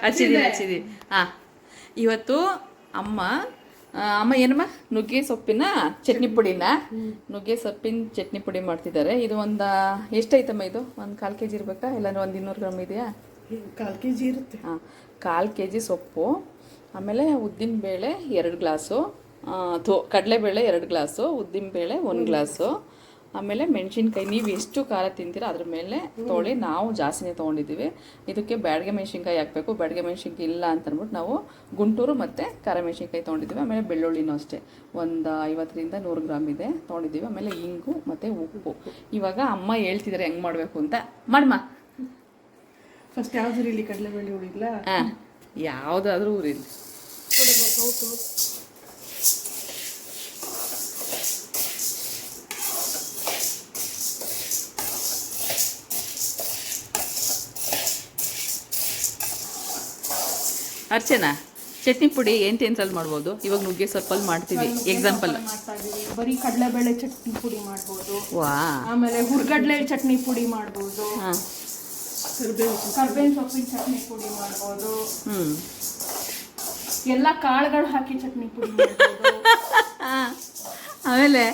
ಹಚ್ಚಿದೀವಿ ಹಾಂ. ಇವತ್ತು ಅಮ್ಮ ಏನಮ್ಮ ನುಗ್ಗೆ ಸೊಪ್ಪಿನ ಚಟ್ನಿ ಪುಡಿನ ನುಗ್ಗೆ ಸೊಪ್ಪಿನ ಚಟ್ನಿ ಪುಡಿ ಮಾಡ್ತಿದ್ದಾರೆ. ಇದು ಒಂದು ಎಷ್ಟೈತಮ್ಮ? ಇದು ಒಂದು 1/4 kg ಇರಬೇಕಾ, ಇಲ್ಲಾಂದ್ರೆ ಒಂದು 200 ಗ್ರಾಮ್ ಇದೆಯಾ? 1/4 kg ಇರುತ್ತೆ. ಹಾಂ, 1/4 kg ಸೊಪ್ಪು, ಆಮೇಲೆ ಉದ್ದಿನಬೇಳೆ 2 ಗ್ಲಾಸು, ಕಡಲೆಬೇಳೆ 2 ಗ್ಲಾಸು, ಉದ್ದಿನಬೇಳೆ 1 ಗ್ಲಾಸು, ಆಮೇಲೆ ಮೆಣಸಿನ್ಕಾಯಿ ನೀವು ಎಷ್ಟು ಖಾರ ತಿಂತೀರೋ ಅದ್ರ ಮೇಲೆ ತೊಗೊಳ್ಳಿ. ನಾವು ಜಾಸ್ತಿನೇ ತೊಗೊಂಡಿದ್ದೀವಿ. ಇದಕ್ಕೆ ಬ್ಯಾಡಗೆ ಮೆಣಸಿನ್ಕಾಯಿ ಹಾಕಬೇಕು. ಬ್ಯಾಡಗೆ ಮೆಣಸಿನ್ಕಾಯಿ ಇಲ್ಲ ಅಂತ ಅಂದ್ಬಿಟ್ಟು ನಾವು ಗುಂಟೂರು ಮತ್ತು ಖಾರ ಮೆಣಸಿನ್ಕಾಯಿ ತೊಗೊಂಡಿದ್ದೀವಿ. ಆಮೇಲೆ ಬೆಳ್ಳುಳ್ಳಿನೂ ಅಷ್ಟೇ ಒಂದು 50ರಿಂದ 100 ಗ್ರಾಮ್ ಇದೆ ತೊಗೊಂಡಿದ್ದೀವಿ. ಆಮೇಲೆ ಇಂಗು ಮತ್ತು ಉಪ್ಪು. ಇವಾಗ ಅಮ್ಮ ಹೇಳ್ತಿದ್ದಾರೆ ಹೆಂಗೆ ಮಾಡಬೇಕು ಅಂತ. ಮಾಡಮ್ಮ ಫಸ್ಟ್ ಯಾವ್ದು ಉರಿಲಿ? ಕಡಲೆಬೇಳೆ ಉರಿಲ್ಲ? ಹಾಂ, ಯಾವುದಾದ್ರೂ ಉರಿಲಿ. ಅರ್ಚನಾ, ಚಟ್ನಿ ಪುಡಿ ಎಂತೆಂಥಲ್ಲಿ ಮಾಡ್ಬೋದು? ಇವಾಗ ನುಗ್ಗೆ ಸೊಪ್ಪಲ್ಲಿ ಮಾಡ್ತೀವಿ. ಎಕ್ಸಾಂಪಲ್ ಬರೀ ಕಡಲೆಬೇಳೆ ಚಟ್ನಿ ಪುಡಿ ಮಾಡ್ಬೋದು. ವಾ. ಆಮೇಲೆ ಹುರ್ಗಡ್ಲೆ ಚಟ್ನಿ ಪುಡಿ ಮಾಡ್ಬೋದು. ಕರ್ಬೇವಿನ ಸೊಪ್ಪಿನ ಚಟ್ನಿ ಪುಡಿ ಮಾಡ್ಬೋದು. ಎಲ್ಲ ಕಾಳುಗಳು ಹಾಕಿ ಚಟ್ನಿ ಪುಡಿ ಮಾಡ್ಬೋದು. ಆಮೇಲೆ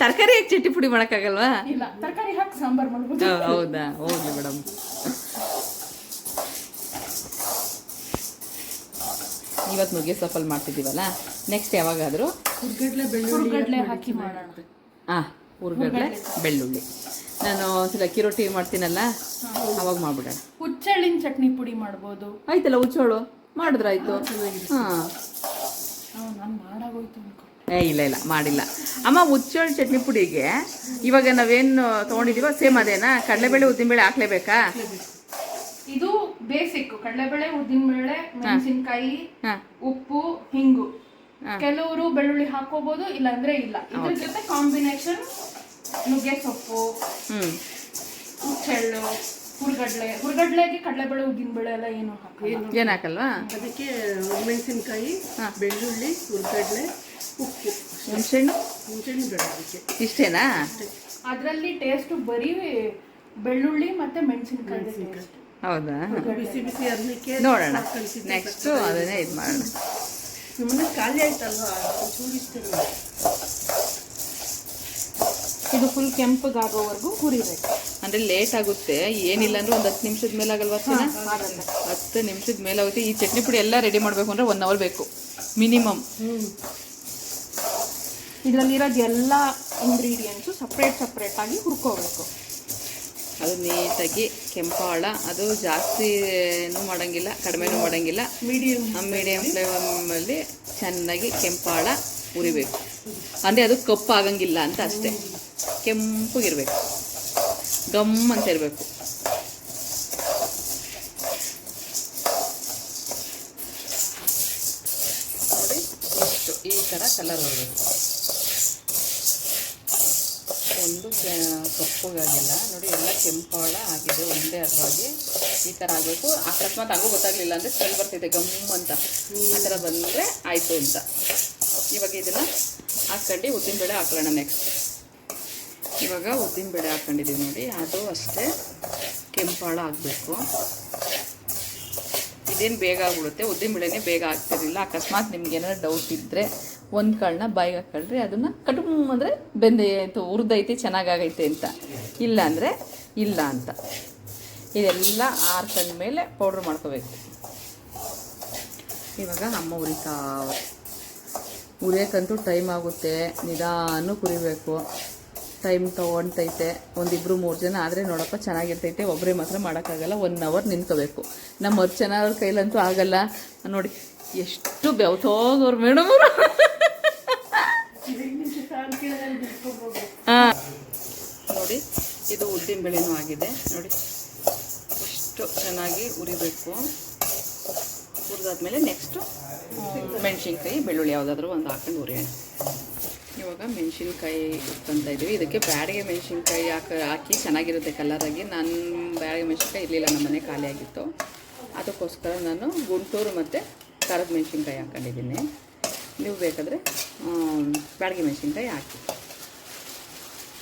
ತರಕಾರಿ ಹಾಕಿ ಚಟ್ನಿ ಪುಡಿ ಮಾಡೋಕ್ಕಾಗಲ್ವಾ? ಇಲ್ಲ, ತರಕಾರಿ ಹಾಕಿ ಸಾಂಬಾರ್ ಮಾಡ್ಬೋದು. ಹೌದಾ? ಹೋಗ್ಲಿ ಮೇಡಮ್. ಇವತ್ತು ನುಗ್ಗೆ ಸೊಪ್ಪಲ್ಲಿ ಮಾಡ್ತಿದ್ದೀವಲ್ಲ, ನೆಕ್ಸ್ಟ್ ಯಾವಾಗಾದರೂ ಹುರ್ಗಡ್ಲೆ ಹಾಕಿ ಮಾಡೋಣ. ಹಾಂ, ಹುರ್ಗಡ್ಲೆ ಬೆಳ್ಳುಳ್ಳಿ. ನಾನು ಒಂದ್ಸಲ ಅಕ್ಕಿ ರೊಟ್ಟಿ ಮಾಡ್ತೀನಲ್ಲ, ಅವಾಗ ಮಾಡ್ಬಿಡೋಣ. ಹುಚ್ಚೆಳ್ಳಿನ ಚಟ್ನಿ ಪುಡಿ ಮಾಡ್ಬೋದು. ಆಯ್ತಲ್ಲ, ಹುಚ್ಚೋಳು ಮಾಡಿದ್ರಾಯ್ತು. ಹಾಂ, ನಾನು ಮಾಡಾಗೋಯ್ತು ಅನ್ಕೊ. ಇಲ್ಲ ಮಾಡಿಲ್ಲ ಅಮ್ಮ. ಹುಚ್ಚೋಳು ಚಟ್ನಿ ಪುಡಿಗೆ ಇವಾಗ ನಾವೇನು ತೊಗೊಂಡಿದ್ದೀವೋ ಸೇಮ್ ಅದೇನಾ? ಕಡಲೆಬೇಳೆ ಉದ್ದಿನಬೇಳೆ ಹಾಕ್ಲೇಬೇಕಾ? ಇದು ಬೇಸಿಕ್. ಕಡಲೆಬೇಳೆ, ಉದ್ದಿನಬೇಳೆ, ಮೆಣಸಿನಕಾಯಿ, ಉಪ್ಪು, ಹಿಂಗು. ಕೆಲವರು ಬೆಳ್ಳುಳ್ಳಿ ಹಾಕೋಬಹುದು, ಇಲ್ಲಾಂದ್ರೆ ಇಲ್ಲ. ಇದ್ರ ಜೊತೆ ಕಾಂಬಿನೇಷನ್ ನುಗ್ಗೆ ಸೊಪ್ಪು, ಹುಚ್ಚೆಳ್ಳು, ಹುರ್ಗಡ್ಲೆಗೆ ಕಡಲೆಬೇಳೆ, ಉದ್ದಿನಬೇಳೆ ಎಲ್ಲ ಏನು ಹಾಕಲ್ವಾ? ಅದಕ್ಕೆ ಮೆಣಸಿನಕಾಯಿ, ಬೆಳ್ಳುಳ್ಳಿ, ಹುರ್ಗಡ್ಲೆ, ಉಪ್ಪು, ಹುಣಸೆಹಣ್ಣು ಬೇಡ ಅದಕ್ಕೆ. ಇಷ್ಟೇನಾ? ಅದರಲ್ಲಿ ಟೇಸ್ಟ್ ಬರೀ ಬೆಳ್ಳುಳ್ಳಿ ಮತ್ತೆ ಮೆಣಸಿನಕಾಯಿ. ಹೌದಾ? ಬಿಸಿ ಬಿಸಿ ಅನ್ನಕ್ಕೆ ನೋಡೋಣ. ನೆಕ್ಸ್ಟ್ ಅದನ್ನೇ ಇದು ಮಾಡೋಣ. ನಿಮ್ಮನ್ನ ಖಾಲಿ ಆಯ್ತಲ್ವಾ? ಇದು ಫುಲ್ ಕೆಂಪಗಾಗೋವರೆಗೂ ಹುರಿಬೇಕು. ಅಂದರೆ ಲೇಟ್ ಆಗುತ್ತೆ, ಏನಿಲ್ಲ ಅಂದ್ರೆ ಒಂದು 10 ನಿಮಿಷದ ಮೇಲೆ ಆಗಲ್ವಾ? 10 ನಿಮಿಷದ ಮೇಲೆ ಆಗುತ್ತೆ. ಈ ಚಟ್ನಿ ಪುಡಿ ಎಲ್ಲ ರೆಡಿ ಮಾಡಬೇಕು ಅಂದರೆ 1 hour ಬೇಕು ಮಿನಿಮಮ್. ಇದರಲ್ಲಿರೋದು ಎಲ್ಲ ಇಂಗ್ರೀಡಿಯೆಂಟ್ಸು ಸಪ್ರೇಟ್ ಆಗಿ ಹುರ್ಕೋಬೇಕು. ಅದು ನೀಟಾಗಿ ಕೆಂಪಾಳ, ಅದು ಜಾಸ್ತಿನೂ ಮಾಡೋಂಗಿಲ್ಲ, ಕಡಿಮೆನೂ ಮಾಡೋಂಗಿಲ್ಲ. ಮೀಡಿಯಮ್ ಫ್ಲೇಮಲ್ಲಿ ಚೆನ್ನಾಗಿ ಕೆಂಪಾಳ ಉರಿಬೇಕು. ಅಂದರೆ ಅದು ಕಪ್ಪು ಆಗಂಗಿಲ್ಲ ಅಂತ ಅಷ್ಟೇ, ಕೆಂಪಗಿರ್ಬೇಕು, ಗಮ್ ಅಂತ ಇರಬೇಕು. ನೋಡಿ, ಇಷ್ಟು ಈ ಥರ ಕಲರ್ ಬರಬೇಕು. ಒಂದು ಕಪ್ಪಗಾಗಿಲ್ಲ ನೋಡಿ, ಎಲ್ಲ ಕೆಂಪಾಳ ಆಗಿದೆ, ಒಂದೇ ಹದವಾಗಿ ಈ ಥರ ಆಗಬೇಕು. ಅಕಸ್ಮಾತ್ ಹಂಗೂ ಗೊತ್ತಾಗಲಿಲ್ಲ ಅಂದರೆ ಸ್ಮೆಲ್ ಬರ್ತಿದೆ ಗಮ್ ಅಂತ, ಆ ಥರ ಬಂದರೆ ಆಯಿತು ಅಂತ. ಇವಾಗ ಇದನ್ನು ಹಾಕ್ಕೊಂಡು ಉದ್ದಿನಬೇಳೆ ಹಾಕೊಳ್ಳೋಣ. ನೆಕ್ಸ್ಟ್ ಇವಾಗ ಉದ್ದಿನಬೇಳೆ ಹಾಕ್ಕೊಂಡಿದ್ದೀವಿ ನೋಡಿ, ಅದು ಅಷ್ಟೇ ಕೆಂಪಾಳ ಆಗಬೇಕು. ಇದೇನು ಬೇಗ ಆಗ್ಬಿಡುತ್ತೆ, ಉದ್ದಿನಬೇಳೆನೇ ಬೇಗ ಆಗ್ತಿರಲಿಲ್ಲ. ಅಕಸ್ಮಾತ್ ನಿಮ್ಗೆ ಏನಾದ್ರು ಡೌಟ್ ಇದ್ದರೆ ಒಂದು ಕಾಳನ್ನ ಬಾಯಿಗೆ ಹಾಕ್ಕೊಳ್ರಿ, ಅದನ್ನು ಕಟುಮ್ ಅಂದರೆ ಬೆಂದೈತೆ, ಹುರಿದೈತೆ, ಚೆನ್ನಾಗೈತೆ ಅಂತ. ಇಲ್ಲ ಅಂದರೆ ಇಲ್ಲ ಅಂತ. ಇದೆಲ್ಲ ಆರ್ಕೊಂಡ ಮೇಲೆ ಪೌಡ್ರ್ ಮಾಡ್ಕೋಬೇಕು. ಇವಾಗ ಅಮ್ಮ ಉರಿಯೋಕ್ಕಂತೂ ಟೈಮ್ ಆಗುತ್ತೆ, ನಿಧಾನ ಕುರಿಬೇಕು, ಟೈಮ್ ತೊಗೊಳ್ತೈತೆ. 1-2-3 ಜನ ಆದರೆ ನೋಡಪ್ಪ ಚೆನ್ನಾಗಿರ್ತೈತೆ. ಒಬ್ಬರೇ ಮಾತ್ರ ಮಾಡೋಕ್ಕಾಗಲ್ಲ, 1 hour ನಿಂತ್ಕೋಬೇಕು. ನಮ್ಮ ಅರ್ಚನಾ ಅವ್ರ ಕೈಲಂತೂ ಆಗಲ್ಲ ನೋಡಿ, ಎಷ್ಟು ಬೆವ್ತೋಗವ್ರು ಮೇಡಮ್ ಅವರು. ಹಾಂ ನೋಡಿ, ಇದು ಉದ್ದಿನಬೇಳೆನೂ ಆಗಿದೆ ನೋಡಿ, ಎಷ್ಟು ಚೆನ್ನಾಗಿ ಉರಿಬೇಕು. ಹುರಿದಾದ್ಮೇಲೆ ನೆಕ್ಸ್ಟು ಮೆಣಸಿನ್ಕಾಯಿ, ಬೆಳ್ಳುಳ್ಳಿ ಯಾವುದಾದ್ರೂ ಒಂದು ಹಾಕೊಂಡು ಉರಿಯೋಣ. ಇವಾಗ ಮೆಣಸಿನ್ಕಾಯಿ ಇಟ್ಕೊತಾ ಇದ್ದೀವಿ. ಇದಕ್ಕೆ ಬ್ಯಾಡಿಗೆ ಮೆಣಸಿನ್ಕಾಯಿ ಹಾಕಿ ಚೆನ್ನಾಗಿರುತ್ತೆ ಕಲರಾಗಿ. ನಾನು ಬ್ಯಾಡಿಗೆ ಮೆಣಸಿನ್ಕಾಯಿ ಇರಲಿಲ್ಲ, ನಮ್ಮ ಮನೆ ಖಾಲಿ ಆಗಿತ್ತು, ಅದಕ್ಕೋಸ್ಕರ ನಾನು ಗುಂಟೂರು ಮತ್ತು ಖಾರದ ಮೆಣಸಿನ್ಕಾಯಿ ಹಾಕ್ಕೊಂಡಿದ್ದೀನಿ. ನೀವು ಬೇಕಾದರೆ ಬ್ಯಾಡಗೆ ಮೆಣಸಿನ್ಕಾಯಿ ಹಾಕಿ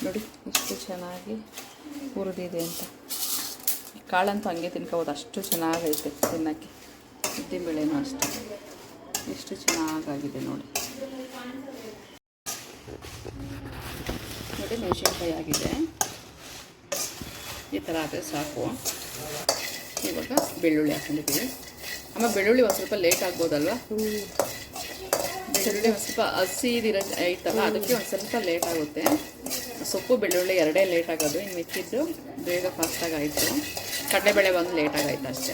ನೋಡಿ ಎಷ್ಟು ಚೆನ್ನಾಗಿ ಹುರಿದಿದೆ ಅಂತ. ಕಾಳಂತೂ ಹಂಗೆ ತಿನ್ಕೋಬೋದು, ಅಷ್ಟು ಚೆನ್ನಾಗೈತೆ ತಿನ್ನೋಕ್ಕೆ. ಉದ್ದಿನಬೇಳೆನೂ ಅಷ್ಟೇ ಎಷ್ಟು ಚೆನ್ನಾಗಾಗಿದೆ ನೋಡಿ. ನೋಡಿ ಮೆಣಸಿನ್ಕಾಯಿ ಆಗಿದೆ, ಈ ಥರ ಆದರೆ ಸಾಕು. ಇವಾಗ ಬೆಳ್ಳುಳ್ಳಿ ಹಾಕೊಂಡಿದ್ದೀವಿ. ಆಮೇಲೆ ಬೆಳ್ಳುಳ್ಳಿ ಒಂದು ಸ್ವಲ್ಪ ಲೇಟ್ ಆಗ್ಬೋದಲ್ವ? ಬೆಳ್ಳುಳ್ಳಿ ಒಂದು ಸ್ವಲ್ಪ ಹಸಿದಿರೋ ಐತಲ್ಲ, ಅದಕ್ಕೆ ಒಂದು ಸ್ವಲ್ಪ ಲೇಟ್ ಆಗುತ್ತೆ. ಸೊಪ್ಪು ಬೆಳ್ಳುಳ್ಳಿ ಎರಡೇ ಲೇಟ್ ಆಗೋದು, ಇನ್ನು ಮಿಕ್ಕಿದ್ದು ಬೇಗ ಫಾಸ್ಟಾಗಿ ಆಯಿತು. ಕಡಲೆಬೇಳೆ ಒಂದು ಲೇಟಾಗಾಯ್ತು ಅಷ್ಟೇ.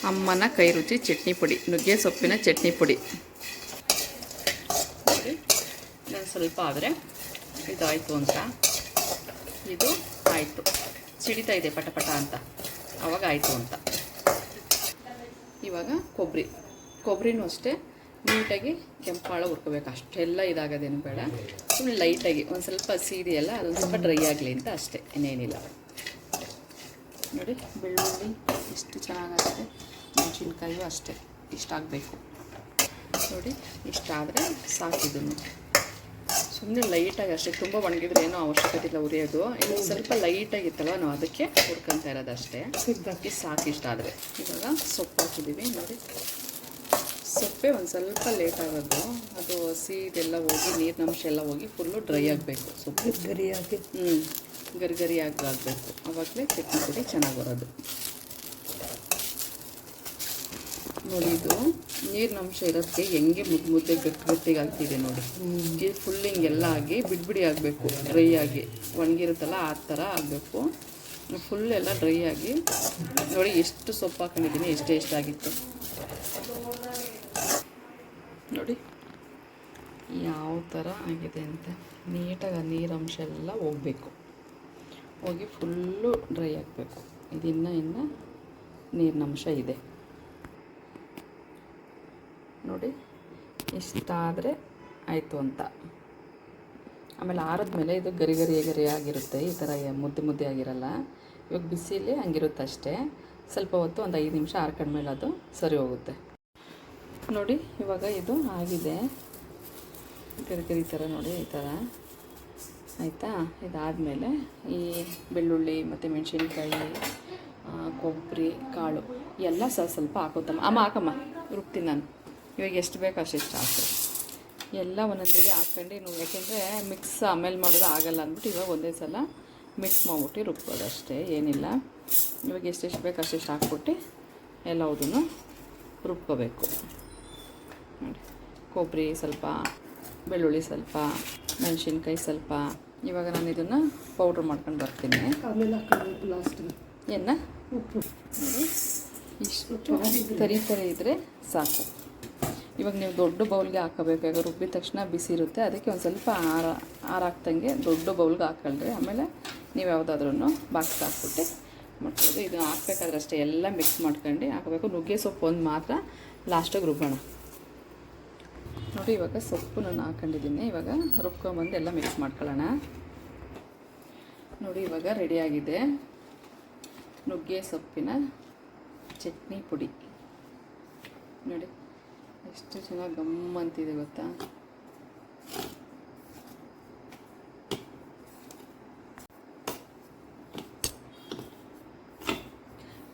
ಅಮ್ಮನ ಕೈ ರುಚಿ ಚಟ್ನಿ ಪುಡಿ, ನುಗ್ಗೆ ಸೊಪ್ಪಿನ ಚಟ್ನಿ ಪುಡಿ ನೋಡಿ. ಇನ್ನೊಂದು ಸ್ವಲ್ಪ ಆದರೆ ಇದಾಯಿತು ಅಂತ, ಇದು ಆಯಿತು, ಸಿಡಿತಾ ಇದೆ ಪಟ ಪಟ ಅಂತ, ಆವಾಗ ಆಯಿತು ಅಂತ. ಇವಾಗ ಕೊಬ್ಬರಿನೂ ಅಷ್ಟೇ ನೀಟಾಗಿ ಕೆಂಪಾಳ ಹುರ್ಕೋಬೇಕು, ಅಷ್ಟೆಲ್ಲ ಇದಾಗೋದೇನು ಬೇಡ. ಸುಮ್ಮನೆ ಲೈಟಾಗಿ ಒಂದು ಸ್ವಲ್ಪ ಹಸಿ ಇದೆಯಲ್ಲ ಅದೊಂದು ಸ್ವಲ್ಪ ಡ್ರೈ ಆಗಲಿ ಅಂತ ಅಷ್ಟೇ, ಇನ್ನೇನಿಲ್ಲ. ನೋಡಿ ಬೆಳ್ಳುಳ್ಳಿ ಎಷ್ಟು ಚೆನ್ನಾಗಾಗುತ್ತೆ, ಮೆಣಸಿನ್ಕಾಯಿಯೂ ಅಷ್ಟೇ ಇಷ್ಟಾಗಬೇಕು ನೋಡಿ. ಇಷ್ಟಾದರೆ ಸಾಕಿದನ್ನು ಸುಮ್ಮನೆ ಲೈಟಾಗಿ ಅಷ್ಟೇ, ತುಂಬ ಒಣಗಿದ್ರೆ ಏನೋ ಅವಶ್ಯಕತೆ ಇಲ್ಲ ಉರಿಯೋದು. ಇದು ಸ್ವಲ್ಪ ಲೈಟಾಗಿತ್ತಲ್ವ, ನಾವು ಅದಕ್ಕೆ ಹುರ್ಕೊತಾ ಇರೋದು ಅಷ್ಟೇ. ಸಾಕು ಇಷ್ಟ ಆದರೆ. ಇವಾಗ ಸೊಪ್ಪು ಹಾಕಿದ್ದೀವಿ ನೋಡಿ. ಸೊಪ್ಪೆ ಒಂದು ಸ್ವಲ್ಪ ಲೇಟ್ ಆಗೋದು, ಅದು ಹಸಿ ಇದೆಲ್ಲ ಹೋಗಿ ನೀರಿನಂಶ ಎಲ್ಲ ಹೋಗಿ ಫುಲ್ಲು ಡ್ರೈ ಆಗಬೇಕು ಸೊಪ್ಪು, ಗರಿಯಾಗಿ ಗರಿಯಾಗಿ ಆಗಬೇಕು, ಆವಾಗಲೇ ಚಟ್ನಿ ಪುಡಿ ಚೆನ್ನಾಗಿ ಬರೋದು ನೋಡಿ. ಇದು ನೀರಿನಂಶ ಇರೋದಕ್ಕೆ ಹೆಂಗೆ ಮುದ್ದೆ ಗಟ್ಟಿಗೆ ಆಗ್ತಿದೆ ನೋಡಿ. ಇದು ಫುಲ್ ಹಿಂಗೆಲ್ಲ ಆಗಿ ಬಿಡಿ ಆಗಬೇಕು, ಡ್ರೈ ಆಗಿ ಒಣಗಿರುತ್ತಲ್ಲ ಆ ಥರ ಆಗಬೇಕು. ಫುಲ್ ಎಲ್ಲ ಡ್ರೈ ಆಗಿ ನೋಡಿ. ಎಷ್ಟು ಸೊಪ್ಪು ಹಾಕೊಂಡಿದ್ದೀನಿ, ಎಷ್ಟಾಗಿತ್ತು ನೋಡಿ ಯಾವ ಥರ ಆಗಿದೆ ಅಂತ. ನೀಟಾಗಿ ಆ ನೀರಂಶ ಎಲ್ಲ ಹೋಗಬೇಕು, ಹೋಗಿ ಫುಲ್ಲು ಡ್ರೈ ಆಗಬೇಕು. ಇನ್ನು ನೀರಿನಂಶ ಇದೆ ನೋಡಿ. ಇಷ್ಟಾದರೆ ಆಯಿತು ಅಂತ. ಆಮೇಲೆ ಆರಿದ್ಮೇಲೆ ಇದು ಗರಿ ಆಗಿರುತ್ತೆ, ಈ ಥರ ಮುದ್ದೆ ಆಗಿರಲ್ಲ. ಇವಾಗ ಬಿಸಿಲಿ ಹಂಗಿರುತ್ತೆ ಅಷ್ಟೇ. ಸ್ವಲ್ಪ ಹೊತ್ತು ಒಂದು 5 ನಿಮಿಷ ಆರ್ಕೊಂಡ್ಮೇಲೆ ಅದು ಸರಿ ಹೋಗುತ್ತೆ ನೋಡಿ. ಇವಾಗ ಇದು ಆಗಿದೆ, ಗರಿ ಥರ ನೋಡಿ, ಈ ಥರ ಆಯಿತಾ. ಇದಾದಮೇಲೆ ಈ ಬೆಳ್ಳುಳ್ಳಿ ಮತ್ತು ಮೆಣಸಿನ್ಕಾಯಿ, ಕೊಬ್ಬರಿ, ಕಾಳು ಎಲ್ಲ ಸ್ವಲ್ಪ ಹಾಕೋತಮ್ಮ. ಅಮ್ಮ ಹಾಕಮ್ಮ, ರುಬ್ತೀನಿ ನಾನು. ಇವಾಗ ಎಷ್ಟು ಬೇಕು ಅಷ್ಟು ಹಾಕು, ಎಲ್ಲ ಒಂದೊಂದಿಗೆ ಹಾಕ್ಕೊಂಡು ನೀವು, ಯಾಕೆಂದರೆ ಮಿಕ್ಸ್ ಆಮೇಲೆ ಮಾಡೋದು ಆಗಲ್ಲ ಅಂದ್ಬಿಟ್ಟು ಇವಾಗ ಒಂದೇ ಸಲ ಮಿಕ್ಸ್ ಮಾಡ್ಬಿಟ್ಟು ರುಬ್ಬೋದು ಅಷ್ಟೇ, ಏನಿಲ್ಲ. ಇವಾಗ ಎಷ್ಟೆಷ್ಟು ಬೇಕು ಅಷ್ಟೆಷ್ಟು ಹಾಕ್ಬಿಟ್ಟು ಎಲ್ಲವುದನ್ನು ರುಬ್ಕೋಬೇಕು ನೋಡಿ. ಕೊಬ್ಬರಿ ಸ್ವಲ್ಪ, ಬೆಳ್ಳುಳ್ಳಿ ಸ್ವಲ್ಪ, ಮೆಣಸಿನ್ಕಾಯಿ ಸ್ವಲ್ಪ. ಇವಾಗ ನಾನು ಇದನ್ನು ಪೌಡ್ರ್ ಮಾಡ್ಕೊಂಡು ಬರ್ತೀನಿ. ಏನು ಉಪ್ಪು ನೋಡಿ, ಇಷ್ಟು ತರಿ ಇದ್ದರೆ ಸಾಕು. ಇವಾಗ ನೀವು ದೊಡ್ಡ ಬೌಲ್ಗೆ ಹಾಕೋಬೇಕು, ಈಗ ರುಬ್ಬಿದ ತಕ್ಷಣ ಬಿಸಿ ಇರುತ್ತೆ, ಅದಕ್ಕೆ ಒಂದು ಸ್ವಲ್ಪ ಆರಾಕ್ದಂಗೆ ದೊಡ್ಡ ಬೌಲ್ಗೆ ಹಾಕ್ಕೊಳ್ರಿ. ಆಮೇಲೆ ನೀವು ಯಾವುದಾದ್ರೂ ಬಾಕ್ಸ್ ಹಾಕ್ಬಿಟ್ಟು ಮಾಡ್ಬೋದು. ಇದನ್ನು ಹಾಕ್ಬೇಕಾದ್ರೆ ಅಷ್ಟೇ ಎಲ್ಲ ಮಿಕ್ಸ್ ಮಾಡ್ಕೊಂಡು ಹಾಕಬೇಕು. ನುಗ್ಗೆ ಸೊಪ್ಪು ಒಂದು ಮಾತ್ರ ಲಾಸ್ಟಿಗೆ ರುಬ್ಬೋಣ ನೋಡಿ. ಇವಾಗ ಸೊಪ್ಪು ನಾನು ಹಾಕೊಂಡಿದ್ದೀನಿ, ಇವಾಗ ರುಬ್ಕೊಂಬಂದು ಎಲ್ಲ ಮಿಕ್ಸ್ ಮಾಡ್ಕೊಳ್ಳೋಣ ನೋಡಿ. ಇವಾಗ ರೆಡಿಯಾಗಿದೆ ನುಗ್ಗೆ ಸೊಪ್ಪಿನ ಚಟ್ನಿ ಪುಡಿ ನೋಡಿ. ಎಷ್ಟು ಚೆನ್ನಾಗಿ ಗಮ್ಮಂತಿದೆ ಗೊತ್ತಾ.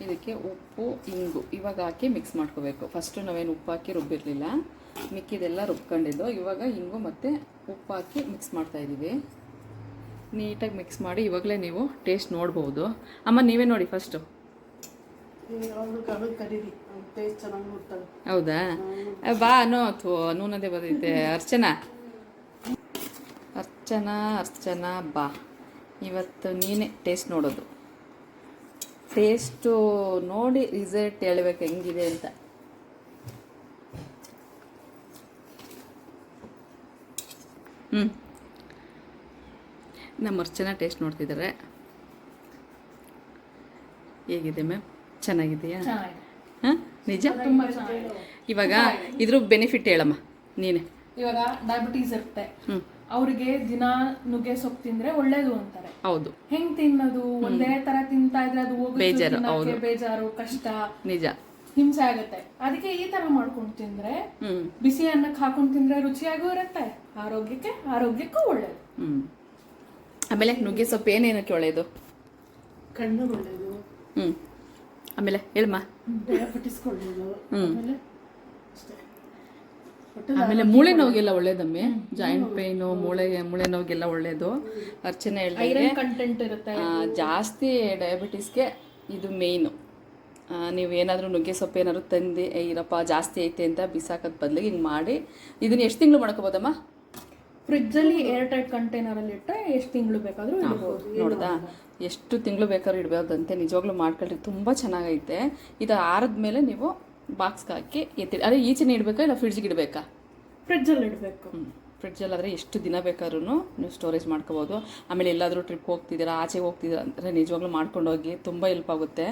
ಇದಕ್ಕೆ ಉಪ್ಪು, ಇಂಗು ಇವಾಗ ಹಾಕಿ ಮಿಕ್ಸ್ ಮಾಡ್ಕೋಬೇಕು. ಫಸ್ಟು ನಾವೇನು ಉಪ್ಪು ಹಾಕಿ ರುಬ್ಬಿರಲಿಲ್ಲ, ಮಿಕ್ಕಿದೆಲ್ಲ ರುಬ್ಕೊಂಡಿದ್ದು. ಇವಾಗ ಇಂಗು ಮತ್ತು ಉಪ್ಪು ಹಾಕಿ ಮಿಕ್ಸ್ ಮಾಡ್ತಾಯಿದ್ದೀವಿ. ನೀಟಾಗಿ ಮಿಕ್ಸ್ ಮಾಡಿ ಇವಾಗಲೇ ನೀವು ಟೇಸ್ಟ್ ನೋಡ್ಬೋದು. ಅಮ್ಮ ನೀವೇ ನೋಡಿ ಫಸ್ಟು. ಹೌದಾ, ಬಾ ನೂನದೇ ಬರ್ತೈತೆ. ಅರ್ಚನಾ ಬಾ, ಇವತ್ತು ನೀನೇ ಟೇಸ್ಟ್ ನೋಡೋದು. ಟೇಸ್ಟು ನೋಡಿ ರಿಸಲ್ಟ್ ಹೇಳ್ಬೇಕು ಹೆಂಗಿದೆ ಅಂತ. ನಮ್ಮ ಅರ್ಚನಾ ಟೇಸ್ಟ್ ನೋಡ್ತಿದ್ದಾರೆ. ಹೇಗಿದೆ ಮ್ಯಾಮ್? ಚೆನ್ನಾಗಿದೆಯಾ? ಹಾಂ, ನಿಜ. ಇವಾಗ ಇದ್ರ ಬೆನಿಫಿಟ್ ಹೇಳಮ್ಮ ನೀನೆ. ಇವಾಗ ಡಯಾಬಿಟೀಸ್ ಇರುತ್ತೆ, ಅವ್ರಿಗೆ ದಿನ ನುಗ್ಗೆ ಸೊಪ್ಪು ತಿಂದ್ರೆ ಒಳ್ಳೇದು ಅಂತಾರೆ. ಹೌದು. ಹೆಂಗ್ ತಿನ್ನೋದು? ಒಂದೇ ತರ ತಿಂತಾ ಇದ್ರೆ ಅದು ಬೇಜಾರು, ಬೇಜಾರು, ಕಷ್ಟ. ನಿಜ. ಹಿಂಸೆ ಆಗತ್ತೆ. ಅದಕ್ಕೆ ಈ ತರ ಮಾಡ್ಕೊಂಡು ತಿಂದ್ರೆ, ಹ್ಞೂ ಬಿಸಿ ಅನ್ನಕ್ಕೆ ಹಾಕೊಂಡು ತಿಂದ್ರೆ ರುಚಿಯಾಗೂ ಇರುತ್ತೆ, ಆರೋಗ್ಯಕ್ಕೂ ಒಳ್ಳೇದು. ಹ್ಞೂ ಆಮೇಲೆ ನುಗ್ಗೆ ಸೊಪ್ಪು ಏನೇನಕ್ಕೆ ಒಳ್ಳೆಯದು? ಕಣ್ಣು ಒಳ್ಳೇದು. ಹ್ಞೂ ಆಮೇಲೆ ಹೇಳಮ್ಮ. ಡಯಾಬಿಟಿಸ್ ಒಳ್ಳೇದು. ಆಮೇಲೆ ಮೂಳೆ ನೋವಿಗೆಲ್ಲ ಒಳ್ಳೇದಮ್ಮೆ. ಜಾಯಿಂಟ್ ಪೇನು, ಮೂಳೆ ನೋವಿಗೆಲ್ಲ ಒಳ್ಳೇದು. ಅರ್ಚನೆ ಹೇಳ್ದಂಗೆ ಐರನ್ ಕಂಟೆಂಟ್ ಇರುತ್ತೆ. ಜಾಸ್ತಿ ಡಯಾಬಿಟಿಸ್ಗೆ ಇದು ಮೇಯ್ನು. ನೀವೇನಾದರೂ ನುಗ್ಗೆ ಸೊಪ್ಪು ಏನಾದ್ರು ತಂದು ಇರಪ್ಪ ಜಾಸ್ತಿ ಐತೆ ಅಂತ ಬಿಸಾಕೋದ್ ಬದಲಿಗೆ ಹಿಂಗೆ ಮಾಡಿ ಇದನ್ನ ಎಷ್ಟು ತಿಂಗಳು ಮಾಡ್ಕೋಬೋದಮ್ಮ? ಫ್ರಿಜ್ಜಲ್ಲಿ ಏರ್ ಟೈಟ್ ಕಂಟೈನರಲ್ಲಿ ಇಟ್ಟರೆ ಎಷ್ಟು ತಿಂಗಳು ಬೇಕಾದರೂ ಇಡ್ಬೋದು. ನೋಡ್ದಾ, ಎಷ್ಟು ತಿಂಗಳು ಬೇಕಾದ್ರೂ ಇಡಬಹುದಂತೆ. ನಿಜವಾಗ್ಲೂ ಮಾಡ್ಕೊಳ್ರಿ, ತುಂಬ ಚೆನ್ನಾಗೈತೆ. ಇದು ಆರಿದ್ಮೇಲೆ ನೀವು ಬಾಕ್ಸ್ಗೆ ಹಾಕಿ ಎತ್ತಿ. ಅದೇ ಈಚೆನೇ ಇಡಬೇಕಾ ಇಲ್ಲ ಫ್ರಿಡ್ಜ್ಗೆ ಇಡಬೇಕಾ? ಫ್ರಿಜ್ಜಲ್ಲಿ ಇಡಬೇಕು. ಫ್ರಿಡ್ಜಲ್ಲಾದರೆ ಎಷ್ಟು ದಿನ ಬೇಕಾದ್ರೂ ನೀವು ಸ್ಟೋರೇಜ್ ಮಾಡ್ಕೋಬೋದು. ಆಮೇಲೆ ಎಲ್ಲಾದರೂ ಟ್ರಿಪ್ ಹೋಗ್ತಿದ್ದೀರಾ, ಆಚೆಗೆ ಹೋಗ್ತಿದ್ದೀರಾ ಅಂದರೆ ನಿಜವಾಗ್ಲೂ ಮಾಡ್ಕೊಂಡೋಗಿ ತುಂಬ ಹೆಲ್ಪ್ ಆಗುತ್ತೆ.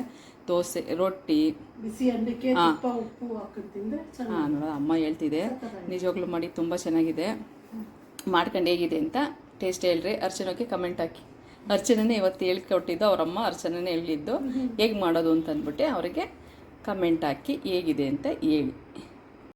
ದೋಸೆ, ರೊಟ್ಟಿ, ಬಿಸಿ ಅನ್ನಕ್ಕೆ ಉಪ್ಪು ಹಾಕೊಂಡು ತಿಂದರೆ ಹಾಂ ನೋಡೋದು ಅಮ್ಮ ಹೇಳ್ತಿದೆ. ನಿಜವಾಗ್ಲೂ ಮಾಡಿ ತುಂಬ ಚೆನ್ನಾಗಿದೆ. ಮಾಡ್ಕೊಂಡು ಹೇಗಿದೆ ಅಂತ ಟೇಸ್ಟ್ ಹೇಳ್ರಿ. ಅರ್ಚನಕ್ಕೆ ಕಮೆಂಟ್ ಹಾಕಿ. ಅರ್ಚನೆ ಇವತ್ತು ಹೇಳ್ಕೊಟ್ಟಿದ್ದು ಅವರಮ್ಮ. ಅರ್ಚನೆ ಹೇಳಿದ್ದು ಹೇಗೆ ಮಾಡೋದು ಅಂತ ಅಂದ್ಬಿಟ್ಟು ಅವರಿಗೆ ಕಮೆಂಟ್ ಹಾಕಿ ಹೇಗಿದೆ ಅಂತ ಹೇಳಿ.